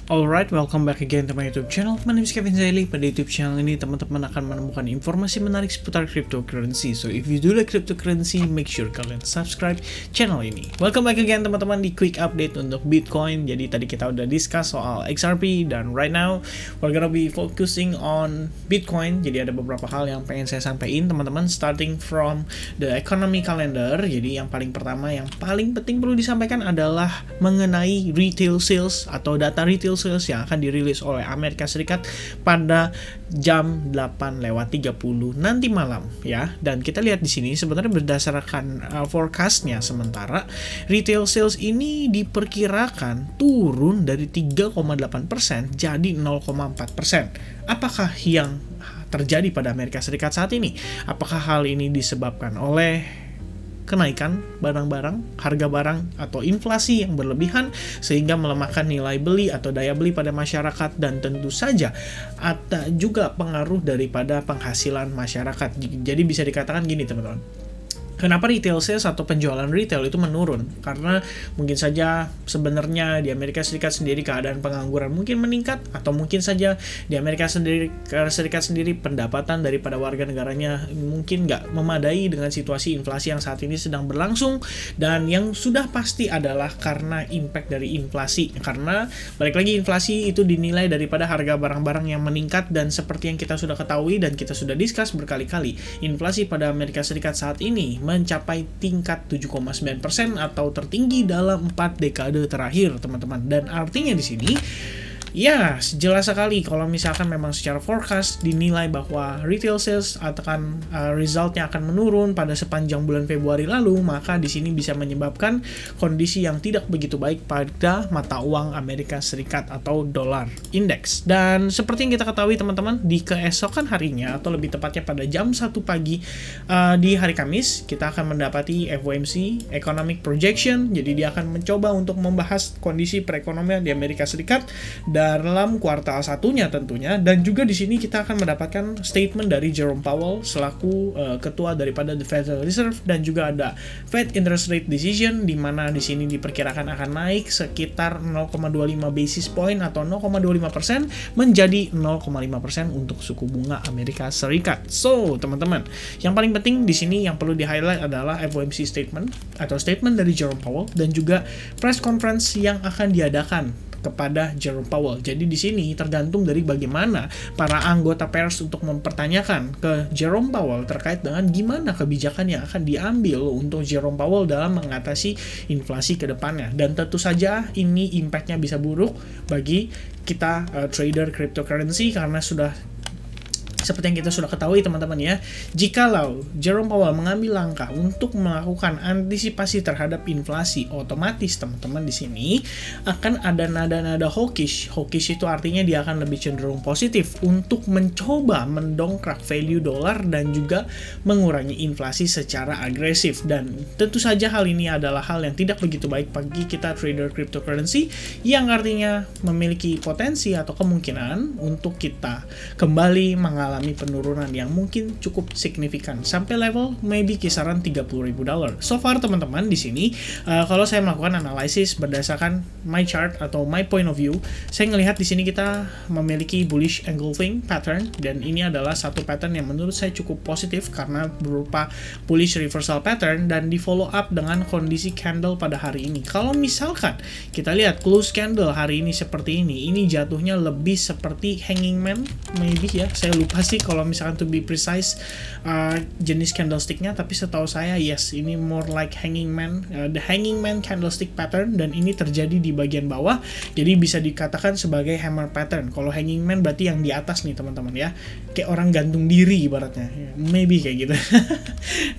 Alright, welcome back again to my YouTube channel. My name is Kevin Zaili. Pada YouTube channel ini, teman-teman akan menemukan informasi menarik seputar cryptocurrency. So, if you do like cryptocurrency, make sure kalian subscribe channel ini. Welcome back again, teman-teman, di quick update untuk Bitcoin. Jadi, tadi kita udah discuss soal XRP, dan right now, we're gonna be focusing on Bitcoin. Jadi, ada beberapa hal yang pengen saya sampaikan, teman-teman, starting from the economy calendar. Jadi, yang paling pertama, yang paling penting perlu disampaikan adalah mengenai retail sales atau data retail sales yang akan dirilis oleh Amerika Serikat pada jam 8:30 nanti malam ya. Dan kita lihat di sini sebenarnya berdasarkan forecastnya, sementara retail sales ini diperkirakan turun dari 3,8% jadi 0,4%. Apakah yang terjadi pada Amerika Serikat saat ini? Apakah hal ini disebabkan oleh kenaikan barang-barang, harga barang, atau inflasi yang berlebihan sehingga melemahkan nilai beli atau daya beli pada masyarakat, dan tentu saja ada juga pengaruh daripada penghasilan masyarakat. Jadi bisa dikatakan gini, teman-teman. Kenapa retail sales atau penjualan retail itu menurun? Karena mungkin saja sebenarnya di Amerika Serikat sendiri keadaan pengangguran mungkin meningkat, atau mungkin saja di Amerika Serikat sendiri pendapatan daripada warga negaranya mungkin nggak memadai dengan situasi inflasi yang saat ini sedang berlangsung. Dan yang sudah pasti adalah karena impact dari inflasi. Karena balik lagi, inflasi itu dinilai daripada harga barang-barang yang meningkat, dan seperti yang kita sudah ketahui dan kita sudah discuss berkali-kali, inflasi pada Amerika Serikat saat ini mencapai tingkat 7,9% atau tertinggi dalam 4 dekade terakhir, teman-teman. Dan artinya di sini ya, jelas sekali kalau misalkan memang secara forecast dinilai bahwa retail sales akan resultnya akan menurun pada sepanjang bulan Februari lalu, maka di sini bisa menyebabkan kondisi yang tidak begitu baik pada mata uang Amerika Serikat atau dolar index. Dan seperti yang kita ketahui, teman-teman, di keesokan harinya atau lebih tepatnya pada jam 1 pagi di hari Kamis, kita akan mendapati FOMC Economic Projection. Jadi dia akan mencoba untuk membahas kondisi perekonomian di Amerika Serikat dalam kuartal satunya tentunya, dan juga di sini kita akan mendapatkan statement dari Jerome Powell selaku ketua daripada the Federal Reserve, dan juga ada Fed Interest Rate Decision di mana di sini diperkirakan akan naik sekitar 0,25 basis point atau 0,25% menjadi 0,5% untuk suku bunga Amerika Serikat. So, teman-teman, yang paling penting di sini yang perlu di-highlight adalah FOMC statement atau statement dari Jerome Powell, dan juga press conference yang akan diadakan kepada Jerome Powell. Jadi di sini tergantung dari bagaimana para anggota pers untuk mempertanyakan ke Jerome Powell terkait dengan gimana kebijakan yang akan diambil untuk Jerome Powell dalam mengatasi inflasi ke depannya. Dan tentu saja ini impact-nya bisa buruk bagi kita trader cryptocurrency, karena sudah seperti yang kita sudah ketahui, teman-teman ya, jikalau Jerome Powell mengambil langkah untuk melakukan antisipasi terhadap inflasi, otomatis teman-teman di sini akan ada nada-nada hawkish. Hawkish itu artinya dia akan lebih cenderung positif untuk mencoba mendongkrak value dolar dan juga mengurangi inflasi secara agresif. Dan tentu saja hal ini adalah hal yang tidak begitu baik bagi kita trader cryptocurrency, yang artinya memiliki potensi atau kemungkinan untuk kita kembali mengalami penurunan yang mungkin cukup signifikan sampai level maybe kisaran $30,000. So far, teman-teman, di sini kalau saya melakukan analisis berdasarkan my chart atau my point of view, saya melihat di sini kita memiliki bullish engulfing pattern, dan ini adalah satu pattern yang menurut saya cukup positif karena berupa bullish reversal pattern dan di follow up dengan kondisi candle pada hari ini. Kalau misalkan kita lihat close candle hari ini seperti ini jatuhnya lebih seperti hanging man maybe ya, saya lupa sih kalau misalkan to be precise jenis candlesticknya, tapi setahu saya yes, ini more like hanging man, the hanging man candlestick pattern, dan ini terjadi di bagian bawah, jadi bisa dikatakan sebagai hammer pattern. Kalau hanging man berarti yang di atas nih, teman-teman ya, kayak orang gantung diri ibaratnya, maybe kayak gitu.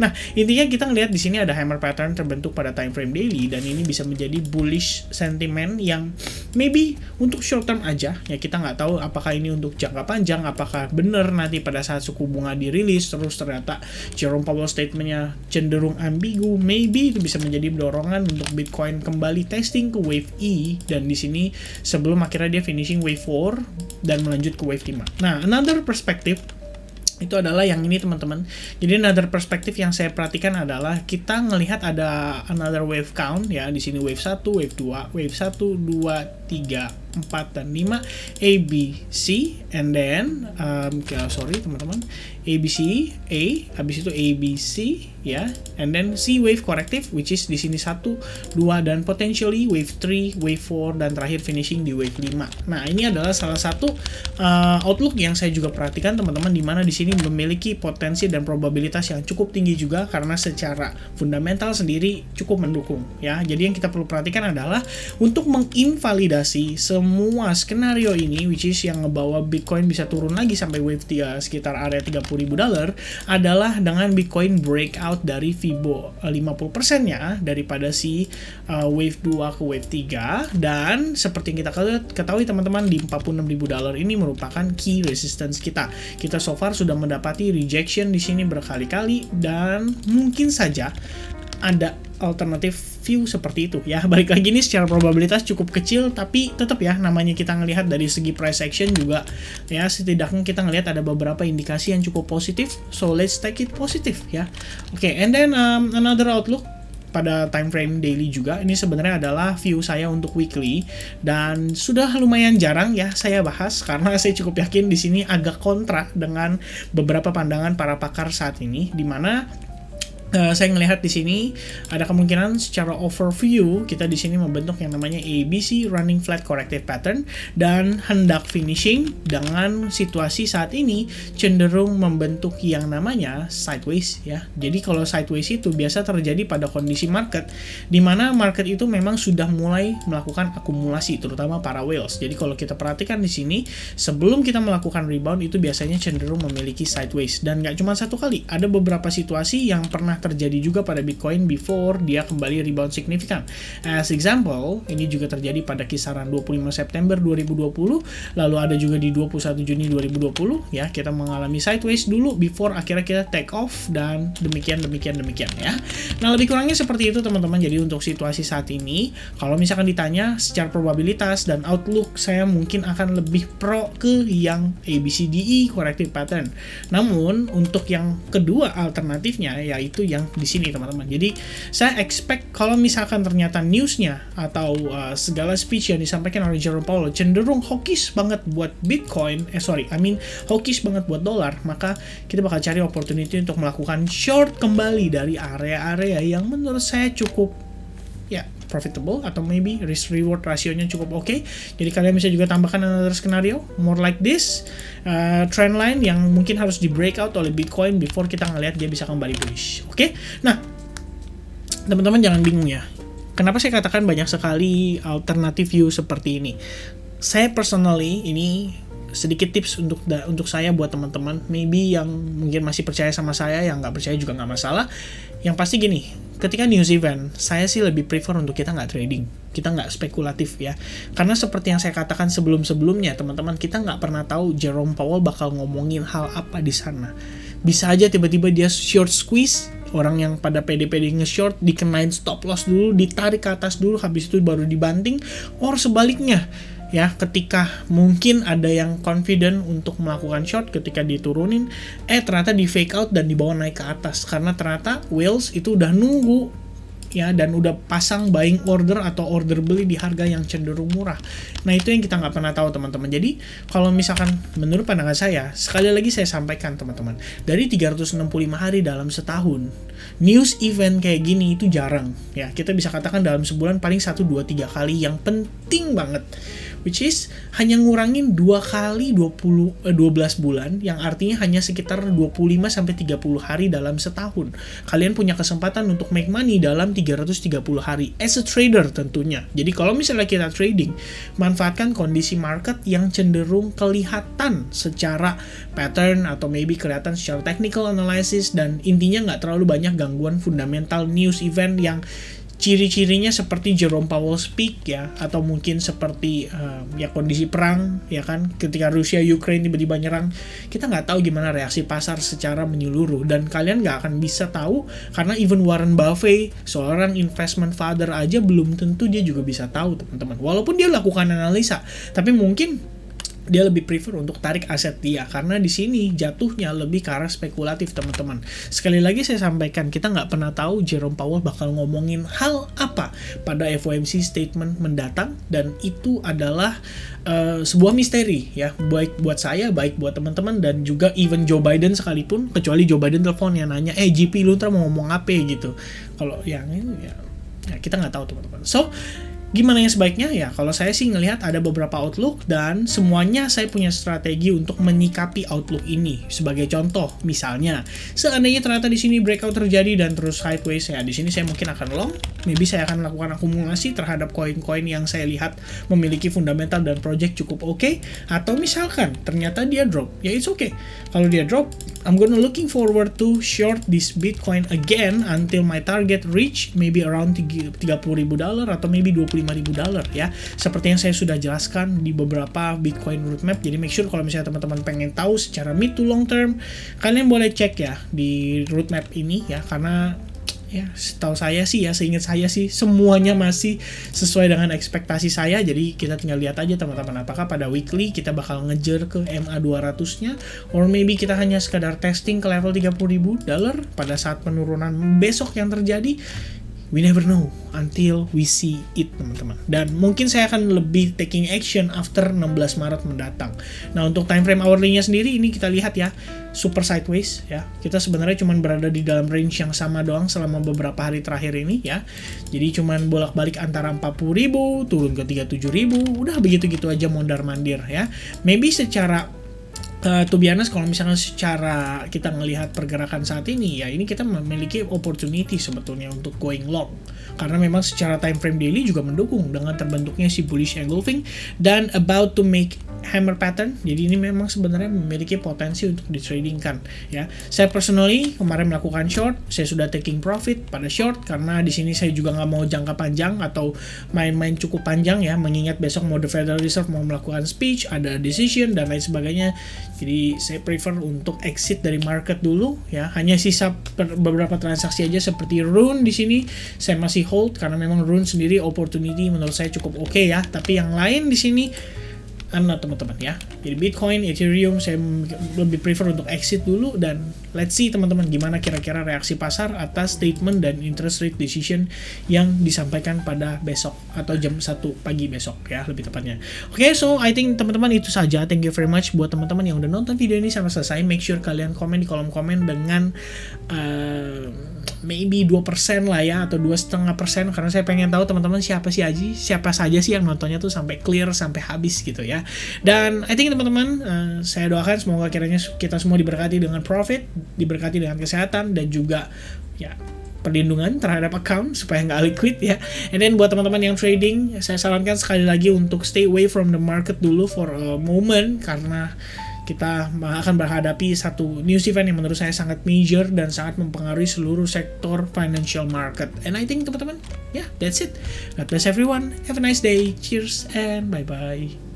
Nah, intinya kita ngelihat di sini ada hammer pattern terbentuk pada time frame daily, dan ini bisa menjadi bullish sentiment yang maybe untuk short term aja ya, kita nggak tahu apakah ini untuk jangka panjang, apakah benar nanti pada saat suku bunga dirilis terus ternyata Jerome Powell statementnya cenderung ambigu, maybe itu bisa menjadi dorongan untuk Bitcoin kembali testing ke wave E, dan di sini sebelum akhirnya dia finishing wave 4 dan melanjut ke wave 5. Nah, another perspective itu adalah yang ini, teman-teman. Jadi another perspektif yang saya perhatikan adalah kita ngelihat ada another wave count ya, di sini wave 1, wave 2, wave 1, 2, 3, 4 dan 5, A, B, C, and then sorry teman-teman, A, B, C, A, habis itu A, B, C, ya, and then C wave corrective, which is di sini 1, 2, dan potentially wave 3, wave 4, dan terakhir finishing di wave 5. Nah, ini adalah salah satu outlook yang saya juga perhatikan teman-teman, di mana di sini memiliki potensi dan probabilitas yang cukup tinggi juga karena secara fundamental sendiri cukup mendukung, ya. Jadi yang kita perlu perhatikan adalah untuk menginvalidasi semua skenario ini, which is yang ngebawa Bitcoin bisa turun lagi sampai wave 3 sekitar area $30.000, adalah dengan Bitcoin breakout dari Fibo 50% ya, daripada si wave 2 ke wave 3, dan seperti yang kita ketahui teman-teman, di $46.000 ini merupakan key resistance kita. Kita so far sudah mendapati rejection di sini berkali-kali, dan mungkin saja ada alternatif view seperti itu ya. Balik lagi ini secara probabilitas cukup kecil, tapi tetap ya, namanya kita ngelihat dari segi price action juga ya, setidaknya kita ngelihat ada beberapa indikasi yang cukup positif, so let's take it positif ya. Oke, and then another outlook pada time frame daily juga, ini sebenarnya adalah view saya untuk weekly, dan sudah lumayan jarang ya saya bahas karena saya cukup yakin di sini agak kontra dengan beberapa pandangan para pakar saat ini, di mana saya melihat di sini ada kemungkinan secara overview kita di sini membentuk yang namanya ABC running flat corrective pattern, dan hendak finishing dengan situasi saat ini cenderung membentuk yang namanya sideways ya. Jadi kalau sideways itu biasa terjadi pada kondisi market di mana market itu memang sudah mulai melakukan akumulasi, terutama para whales. Jadi kalau kita perhatikan di sini, sebelum kita melakukan rebound itu biasanya cenderung memiliki sideways, dan nggak cuma satu kali, ada beberapa situasi yang pernah terjadi juga pada Bitcoin before dia kembali rebound signifikan. As example, ini juga terjadi pada kisaran 25 September 2020, lalu ada juga di 21 Juni 2020 ya, kita mengalami sideways dulu before akhirnya kita take off, dan demikian ya. Nah, lebih kurangnya seperti itu teman-teman. Jadi untuk situasi saat ini, kalau misalkan ditanya secara probabilitas dan outlook, saya mungkin akan lebih pro ke yang ABCDE corrective pattern. Namun untuk yang kedua alternatifnya, yaitu yang di sini teman-teman. Jadi saya expect kalau misalkan ternyata newsnya atau segala speech yang disampaikan oleh Jerome Powell cenderung hawkish banget buat Bitcoin, hawkish banget buat dolar, maka kita bakal cari opportunity untuk melakukan short kembali dari area-area yang menurut saya cukup ya profitable, atau maybe risk reward rasionya cukup oke. Jadi kalian bisa juga tambahkan another scenario more like this, trend line yang mungkin harus di breakout oleh Bitcoin before kita ngelihat dia bisa kembali bullish. Oke. Nah, teman-teman jangan bingung ya. Kenapa saya katakan banyak sekali alternative view seperti ini? Saya personally ini sedikit tips untuk saya buat teman-teman maybe yang mungkin masih percaya sama saya, yang nggak percaya juga nggak masalah. Yang pasti gini, ketika news event, saya sih lebih prefer untuk kita nggak trading, kita nggak spekulatif ya. Karena seperti yang saya katakan sebelum-sebelumnya, teman-teman, kita nggak pernah tahu Jerome Powell bakal ngomongin hal apa di sana. Bisa aja tiba-tiba dia short squeeze, orang yang pada pede-pede nge-short dikenain stop loss dulu, ditarik ke atas dulu, habis itu baru dibanting, or sebaliknya. Ya, ketika mungkin ada yang confident untuk melakukan short, ketika diturunin, ternyata di fake out dan dibawa naik ke atas, karena ternyata whales itu udah nunggu ya, dan udah pasang buying order atau order beli di harga yang cenderung murah. Nah, itu yang kita nggak pernah tahu teman-teman. Jadi kalau misalkan menurut pandangan saya, sekali lagi saya sampaikan teman-teman, dari 365 hari dalam setahun, news event kayak gini itu jarang ya. Kita bisa katakan dalam sebulan paling 1, 2, 3 kali yang penting banget, which is hanya ngurangin 2 kali 12 bulan, yang artinya hanya sekitar 25-30 hari dalam setahun. Kalian punya kesempatan untuk make money dalam 330 hari as a trader tentunya. Jadi kalau misalnya kita trading, manfaatkan kondisi market yang cenderung kelihatan secara pattern, atau maybe kelihatan secara technical analysis, dan intinya nggak terlalu banyak gangguan fundamental news event yang ciri-cirinya seperti Jerome Powell speak ya, atau mungkin seperti ya kondisi perang ya kan, ketika Rusia Ukraine tiba-tiba nyerang, kita nggak tahu gimana reaksi pasar secara menyeluruh, dan kalian nggak akan bisa tahu karena even Warren Buffett, seorang investment father aja belum tentu dia juga bisa tahu teman-teman, walaupun dia lakukan analisa, tapi mungkin dia lebih prefer untuk tarik aset dia, karena di sini jatuhnya lebih ke arah spekulatif teman-teman. Sekali lagi saya sampaikan, kita nggak pernah tahu Jerome Powell bakal ngomongin hal apa pada FOMC statement mendatang, dan itu adalah sebuah misteri ya, baik buat saya, baik buat teman-teman, dan juga even Joe Biden sekalipun, kecuali Joe Biden telepon yang nanya, GP lu ntar mau ngomong apa gitu. Kalau yang ini ya kita nggak tahu teman-teman. So gimana yang sebaiknya ya? Kalau saya sih ngelihat ada beberapa outlook, dan semuanya saya punya strategi untuk menyikapi outlook ini. Sebagai contoh, misalnya seandainya ternyata di sini breakout terjadi dan terus sideways, ya di sini saya mungkin akan long. Maybe saya akan lakukan akumulasi terhadap koin-koin yang saya lihat memiliki fundamental dan project cukup oke. Atau misalkan ternyata dia drop, ya it's okay. Kalau dia drop, I'm gonna looking forward to short this Bitcoin again until my target reach maybe around $30,000 atau maybe $25,000 ya. Seperti yang saya sudah jelaskan di beberapa Bitcoin roadmap. Jadi make sure kalau misalnya teman-teman pengen tahu secara mid to long term, kalian boleh cek ya di roadmap ini ya, karena ya setahu saya sih ya, seingat saya sih semuanya masih sesuai dengan ekspektasi saya. Jadi kita tinggal lihat aja teman-teman, apakah pada weekly kita bakal ngejar ke MA 200 nya, or maybe kita hanya sekadar testing ke level $30,000 pada saat penurunan besok yang terjadi. We never know until we see it teman-teman. Dan mungkin saya akan lebih taking action after 16 Maret mendatang. Nah untuk time frame hourly-nya sendiri, ini kita lihat ya, super sideways ya. Kita sebenarnya cuma berada di dalam range yang sama doang selama beberapa hari terakhir ini ya. Jadi cuma bolak-balik antara 40.000 turun ke 37.000, udah begitu-gitu aja mondar-mandir ya. Maybe secara to be honest, kalau misalnya secara kita ngelihat pergerakan saat ini ya, ini kita memiliki opportunity sebetulnya untuk going long, karena memang secara time frame daily juga mendukung dengan terbentuknya si bullish engulfing dan about to make hammer pattern. Jadi ini memang sebenarnya memiliki potensi untuk ditradingkan ya. Saya personally kemarin melakukan short, saya sudah taking profit pada short, karena di sini saya juga nggak mau jangka panjang atau main-main cukup panjang ya, mengingat besok mau the Federal Reserve mau melakukan speech, ada decision dan lain sebagainya. Jadi saya prefer untuk exit dari market dulu ya. Hanya sisa beberapa transaksi aja seperti Rune di sini saya masih hold, karena memang Rune sendiri opportunity menurut saya cukup oke ya. Tapi yang lain di sini teman-teman ya. Jadi Bitcoin, Ethereum saya lebih prefer untuk exit dulu, dan let's see teman-teman gimana kira-kira reaksi pasar atas statement dan interest rate decision yang disampaikan pada besok atau jam 1 pagi besok ya lebih tepatnya. Oke, so I think teman-teman itu saja. Thank you very much buat teman-teman yang udah nonton video ini sampai selesai. Make sure kalian komen di kolom komen dengan maybe 2% lah ya, atau 2,5%, karena saya pengen tahu teman-teman siapa saja sih yang nontonnya tuh sampai clear sampai habis gitu ya. Dan I think teman-teman, saya doakan semoga kiranya kita semua diberkati dengan profit, diberkati dengan kesehatan, dan juga ya perlindungan terhadap account supaya nggak liquid ya. And then buat teman-teman yang trading, saya sarankan sekali lagi untuk stay away from the market dulu for a moment, karena kita akan berhadapi satu news event yang menurut saya sangat major dan sangat mempengaruhi seluruh sektor financial market. And I think teman-teman, yeah, that's it. God bless everyone. Have a nice day. Cheers and bye-bye.